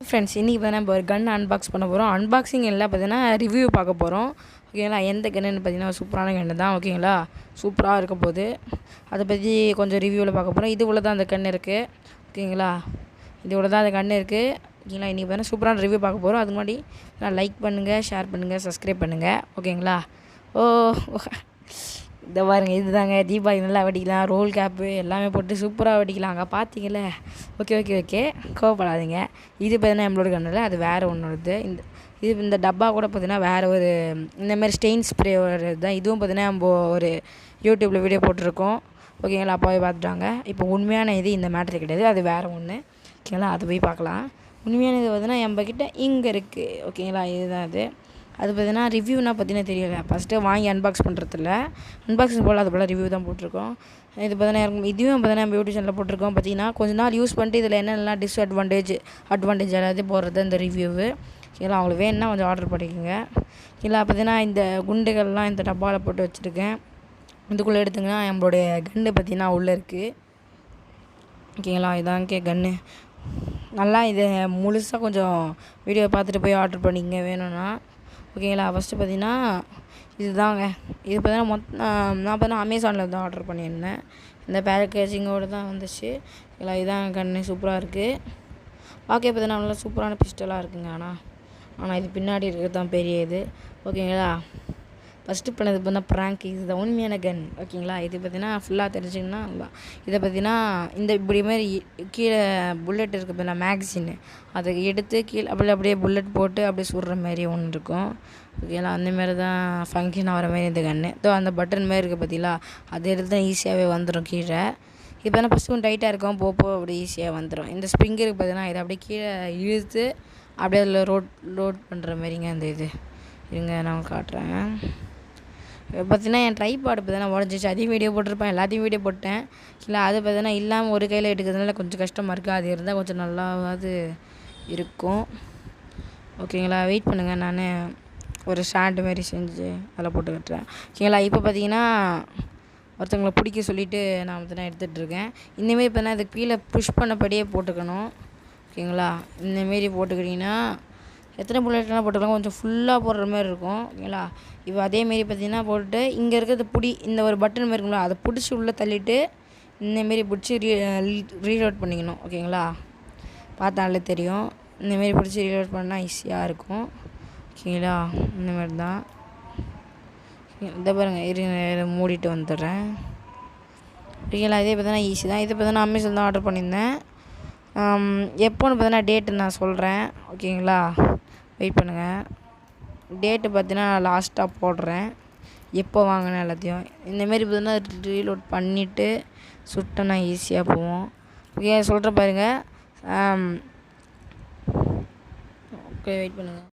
Friends இன்றைக்கி பார்த்தீங்கன்னா இப்போ ஒரு கன் அன்பாக்ஸ் பண்ண போகிறோம். அன்பாக்சிங் எல்லாம் பார்த்தீங்கன்னா ரிவ்யூ பார்க்க போகிறோம். ஓகேங்களா, எந்த கன்னுன்னு பார்த்தீங்கன்னா சூப்பரான கன்று தான். ஓகேங்களா, சூப்பராக இருக்க போகுது. அதை பற்றி கொஞ்சம் ரிவ்யூவில் பார்க்க போகிறோம். இது உள்ள தான் அந்த கன்று இருக்குது. ஓகேங்களா, இது உள்ள தான் அந்த கன்று இருக்குது. ஓகேங்களா, இன்றைக்கி பார்த்தீங்கன்னா சூப்பரான ரிவ்யூ பார்க்க போகிறோம். அதுக்கு முன்னாடி நான் லைக் பண்ணுங்கள், ஷேர் பண்ணுங்கள், சப்ஸ்கிரைப் பண்ணுங்கள். ஓகேங்களா. இந்த பாருங்க, இது தாங்க தீபாவளி நல்லா வெடிக்கலாம். ரோல் கேப்பு எல்லாமே போட்டு சூப்பராக வெடிக்கலாங்க. பார்த்தீங்களே. ஓகே கோவப்படாதீங்க. இது பார்த்தீங்கன்னா நம்மளோட கண்ணில் அது வேறு ஒன்றோடது. இந்த டப்பா கூட பார்த்தீங்கன்னா வேறு ஒரு இந்தமாரி ஸ்டெயின் ஸ்ப்ரே தான். இதுவும் பார்த்தீங்கன்னா நம்ம ஒரு யூடியூப்பில் வீடியோ போட்டிருக்கோம். ஓகேங்களா, அப்பாவே பார்த்துட்டாங்க. இப்போ உண்மையான இது இந்த மேட்ரு கிடையாது, அது வேறு ஒன்று. ஓகேங்களா, அது போய் பார்க்கலாம். உண்மையான இது பார்த்தீங்கன்னா நம்மக்கிட்ட இங்கே இருக்குது. ஓகேங்களா, இதுதான் அது பார்த்தீங்கன்னா ரிவ்யூனா பார்த்தீங்கன்னா தெரியல. ஃபஸ்ட்டு வாங்கி அன்பாக்ஸ் பண்ணுறதில்ல, அன்பாக்சிங் போல் அது போல் ரிவ்யூ தான் போட்டிருக்கோம். இது பார்த்தீங்கன்னா இதுவும் பார்த்தீங்கன்னா நம்ம யூடியூப் சேனலில் போட்டிருக்கோம். பார்த்தீங்கன்னா கொஞ்ச நாள் யூஸ் பண்ணிட்டு இதில் என்னென்னலாம் அட்வான்டேஜ் எல்லாத்தையும் போடுறது இந்த ரிவ்யூவு. இல்லை அவங்களுக்கு வேணுன்னா கொஞ்சம் ஆர்டர் பண்ணிக்கோங்க. இல்லை பார்த்தீங்கன்னா இந்த குண்டுகள்லாம் இந்த டப்பாவில் போட்டு வச்சுருக்கேன். இதுக்குள்ளே எடுத்துங்கன்னா நம்மளுடைய கன்று பார்த்தீங்கன்னா உள்ளே இருக்குது. ஓகேங்களா, இதாங்க கன்று. நல்லா இதை முழுசாக கொஞ்சம் வீடியோ பார்த்துட்டு போய் ஆர்டர் பண்ணிக்கங்க வேணும்னா. ஓகேங்களா, ஃபஸ்ட்டு பார்த்தீங்கன்னா இதுதாங்க. இது பார்த்தீங்கன்னா நான் பார்த்தீங்கன்னா அமேசானில் தான் ஆர்டர் பண்ணியிருந்தேன். இந்த பேக்கேஜிங்கோடு தான் வந்துச்சு. இல்லை இதான் கன்று சூப்பராக இருக்குது. பார்க்க பார்த்தீங்கன்னா நல்லா சூப்பரான பிஸ்டலாக இருக்குங்க. ஆனால் இது பின்னாடி இருக்கிறது தான் பெரிய இது. ஓகேங்களா, ஃபஸ்ட்டு பண்ணது பார்த்தீங்கன்னா ப்ராங்க். இதுதான் உண்மையான கன். ஓகேங்களா, இது பார்த்தீங்கன்னா ஃபுல்லாக தெரிஞ்சிங்கன்னா இதை பார்த்தீங்கன்னா இந்த இப்படி மாதிரி கீழே புல்லட் இருக்குது பார்த்தீங்கன்னா மேக்சின்னு, அதை எடுத்து கீழே அப்படியே புல்லட் போட்டு அப்படியே சுடுற மாதிரி ஒன்று இருக்கும். ஓகேங்களா, அந்தமாரி தான் ஃபங்க்ஷன் ஆகிற மாதிரி இந்த கன்று. அந்த பட்டன் மாதிரி இருக்குது பார்த்தீங்களா, அதை எடுத்து தான் ஈஸியாகவே வந்துடும் கீழே. இப்போ பார்த்தீங்கன்னா ஃபஸ்ட்டு கொஞ்சம் டைட்டாக இருக்கும், போக அப்படி ஈஸியாக வந்துடும். இந்த ஸ்ப்ரிங் இருக்குது பார்த்தீங்கன்னா இதை அப்படியே கீழே இழுத்து அப்படியே அதில் லோட் பண்ணுற மாதிரிங்க அந்த இது. இருங்க நான் காட்டுறேன். பார்த்தீங்கன்னா என் ட்ரைபாட் பார்த்தீங்கன்னா உடஞ்சிச்சு. அதையும் வீடியோ போட்டிருப்பேன், எல்லாத்தையும் வீடியோ போட்டேன். இல்லை அது பார்த்தீங்கன்னா இல்லாமல் ஒரு கையில் எடுக்கிறதுனால கொஞ்சம் கஷ்டமாக இருக்குது. அது இருந்தால் கொஞ்சம் நல்லாவது இருக்கும். ஓகேங்களா, வெயிட் பண்ணுங்கள், நான் ஒரு ஸ்டாண்டு மாரி செஞ்சு அதில் போட்டு கட்டுறேன். ஓகேங்களா, இப்போ பார்த்தீங்கன்னா ஒருத்தவங்களை பிடிக்க சொல்லிவிட்டு நான் பார்த்தீங்கன்னா எடுத்துகிட்ருக்கேன். இந்தமாரி பார்த்தீங்கன்னா அதுக்கு கீழே புஷ் பண்ணபடியே போட்டுக்கணும். ஓகேங்களா, இந்தமாரி போட்டுக்கிட்டிங்கன்னா எத்தனை புல்லட்லாம் போட்டுக்கலாம், கொஞ்சம் ஃபுல்லாக போடுற மாதிரி இருக்கும். ஓகேங்களா, இப்போ அதேமாரி பார்த்தீங்கன்னா போட்டுட்டு இங்கே இருக்கிறது இந்த ஒரு பட்டன் மாதிரி இருக்குங்களா, அதை பிடிச்சி உள்ளே தள்ளிவிட்டு இந்தமாரி பிடிச்சி ரீலோட் பண்ணிக்கணும். ஓகேங்களா, பார்த்தாலே தெரியும். இந்தமாரி பிடிச்சி ரீலோட் பண்ணால் ஈஸியாக இருக்கும். ஓகேங்களா, இந்தமாரி தான். இதை பாருங்கள், மூடிட்டு வந்துடுறேன். ஓகேங்களா, இதே பார்த்தீங்கன்னா ஈஸி தான். இதை பார்த்தீங்கன்னா அமேசான் தான் ஆர்டர் பண்ணியிருந்தேன். எப்போன்னு பார்த்தீங்கன்னா டேட்டு நான் சொல்கிறேன். ஓகேங்களா, வெயிட் பண்ணுங்கள். டேட்டு பார்த்தீங்கன்னா லாஸ்ட்டாக போடுறேன், எப்போ வாங்கினேன் எல்லாத்தையும். இந்தமாரி பார்த்தீங்கன்னா ரீலோட் பண்ணிவிட்டு சுட்டோன்னா ஈஸியாக போவோம். ஓகே, சொல்கிறேன் பாருங்கள். ஓகே, வெயிட் பண்ணுங்கள்.